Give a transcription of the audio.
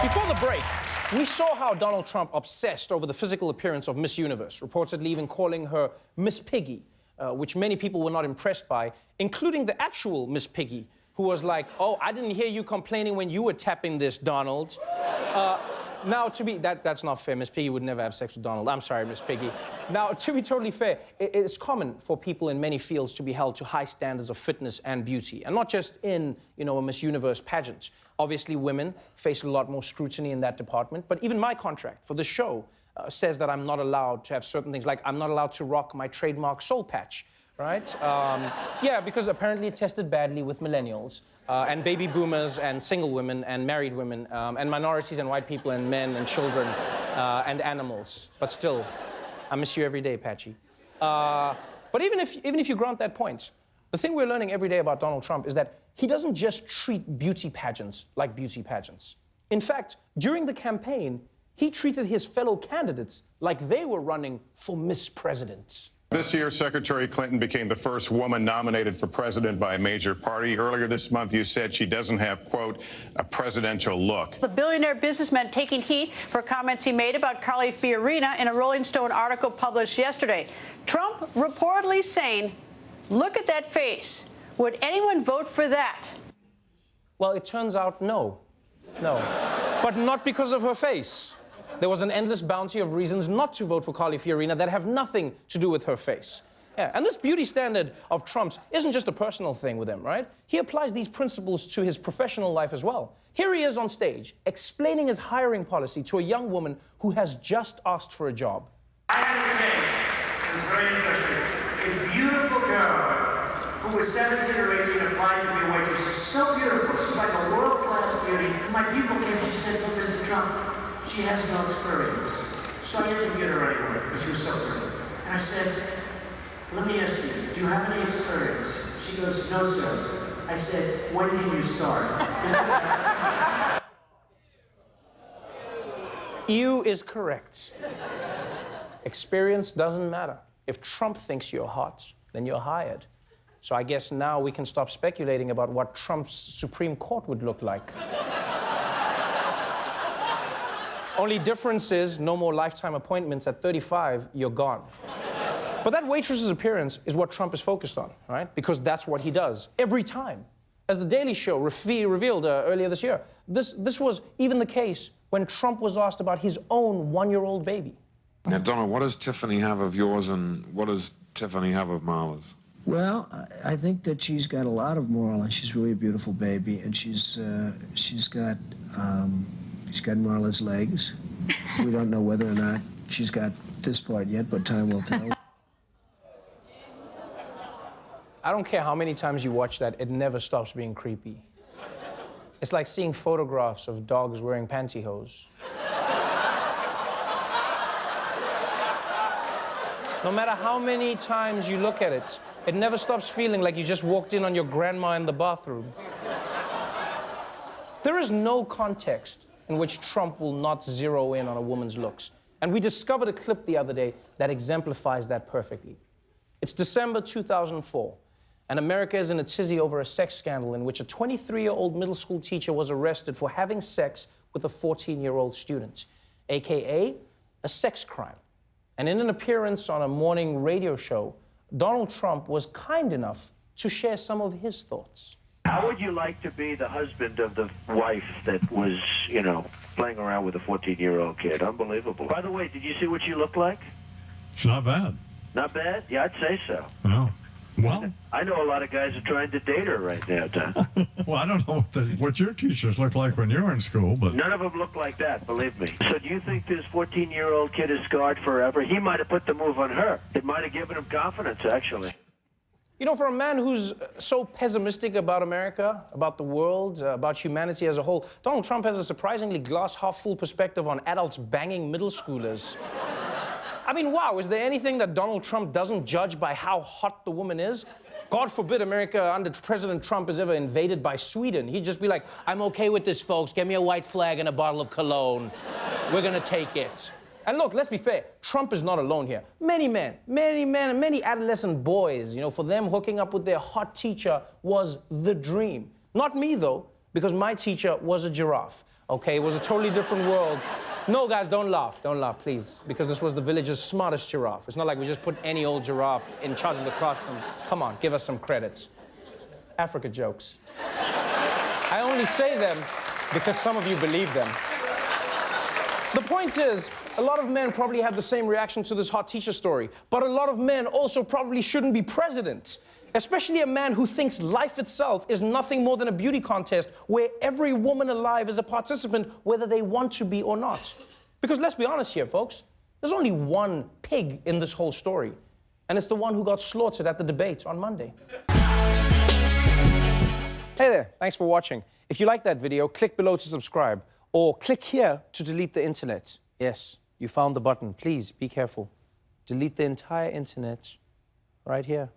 Before the break, we saw how Donald Trump obsessed over the physical appearance of Miss Universe, reportedly even calling her Miss Piggy, which many people were not impressed by, including the actual Miss Piggy, who was like, oh, I didn't hear you complaining when you were tapping this, Donald. Now, that's not fair. Miss Piggy would never have sex with Donald. I'm sorry, Miss Piggy. Now, to be totally fair, it's common for people in many fields to be held to high standards of fitness and beauty, and not just in, a Miss Universe pageant. Obviously, women face a lot more scrutiny in that department, but even my contract for the show says that I'm not allowed to have certain things, like I'm not allowed to rock my trademark soul patch, right? Yeah, because apparently it tested badly with millennials. And baby boomers and single women and married women and minorities and white people and men and children and animals. But still, I miss you every day, Patchy. But even if you grant that point, the thing we're learning every day about Donald Trump is that he doesn't just treat beauty pageants like beauty pageants. In fact, during the campaign, he treated his fellow candidates like they were running for Miss President. This year, Secretary Clinton became the first woman nominated for president by a major party. Earlier this month, you said she doesn't have, quote, a presidential look. The billionaire businessman taking heat for comments he made about Carly Fiorina in a Rolling Stone article published yesterday. Trump reportedly saying, look at that face. Would anyone vote for that? Well, it turns out no. No. But not because of her face. There was an endless bounty of reasons not to vote for Carly Fiorina that have nothing to do with her face. Yeah, and this beauty standard of Trump's isn't just a personal thing with him, right? He applies these principles to his professional life as well. Here he is on stage, explaining his hiring policy to a young woman who has just asked for a job. I had a case, it was very interesting. A beautiful girl who was 17 or 18 applied to be a waitress. She's so beautiful, she's like a world-class beauty. My people came, she said, well, Mr. Trump, she has no experience. So I interviewed her anyway, because she was so pretty. And I said, let me ask you, do you have any experience? She goes, no, sir. I said, when can you start? You is correct. Experience doesn't matter. If Trump thinks you're hot, then you're hired. So I guess now we can stop speculating about what Trump's Supreme Court would look like. Only difference is no more lifetime appointments. At 35, you're gone. But that waitress's appearance is what Trump is focused on, right? Because that's what he does every time. As The Daily Show revealed earlier this year, this was even the case when Trump was asked about his own one-year-old baby. Now, Donald, what does Tiffany have of yours and what does Tiffany have of Marla's? Well, I think that she's got a lot of Marla. She's really a beautiful baby, and she's got Marla's legs. We don't know whether or not she's got this part yet, but time will tell. I don't care how many times you watch that, it never stops being creepy. It's like seeing photographs of dogs wearing pantyhose. No matter how many times you look at it, it never stops feeling like you just walked in on your grandma in the bathroom. There is no context in which Trump will not zero in on a woman's looks. And we discovered a clip the other day that exemplifies that perfectly. It's December 2004, and America is in a tizzy over a sex scandal in which a 23-year-old middle school teacher was arrested for having sex with a 14-year-old student, AKA a sex crime. And in an appearance on a morning radio show, Donald Trump was kind enough to share some of his thoughts. How would you like to be the husband of the wife that was, playing around with a 14-year-old kid? Unbelievable. By the way, did you see what she looked like? It's not bad. Not bad? Yeah, I'd say so. No. Well, I know a lot of guys are trying to date her right now, Tom. well, I don't know what your teachers looked like when you were in school, but... None of them look like that, believe me. So do you think this 14-year-old kid is scarred forever? He might have put the move on her. It might have given him confidence, actually. For a man who's so pessimistic about America, about the world, about humanity as a whole, Donald Trump has a surprisingly glass-half-full perspective on adults banging middle schoolers. I mean, wow, is there anything that Donald Trump doesn't judge by how hot the woman is? God forbid America under President Trump is ever invaded by Sweden. He'd just be like, I'm okay with this, folks. Get me a white flag and a bottle of cologne. We're gonna take it. And look, let's be fair, Trump is not alone here. Many men, and many adolescent boys, for them hooking up with their hot teacher was the dream. Not me, though, because my teacher was a giraffe, okay? It was a totally different world. No, guys, don't laugh, please, because this was the village's smartest giraffe. It's not like we just put any old giraffe in charge of the classroom. Come on, give us some credits. Africa jokes. I only say them because some of you believe them. The point is, a lot of men probably had the same reaction to this hot teacher story, but a lot of men also probably shouldn't be president. Especially a man who thinks life itself is nothing more than a beauty contest where every woman alive is a participant, whether they want to be or not. Because let's be honest here, folks, there's only one pig in this whole story, and it's the one who got slaughtered at the debate on Monday. Hey there, thanks for watching. If you like that video, click below to subscribe, or click here to delete the internet. Yes, you found the button. Please be careful. Delete the entire internet right here.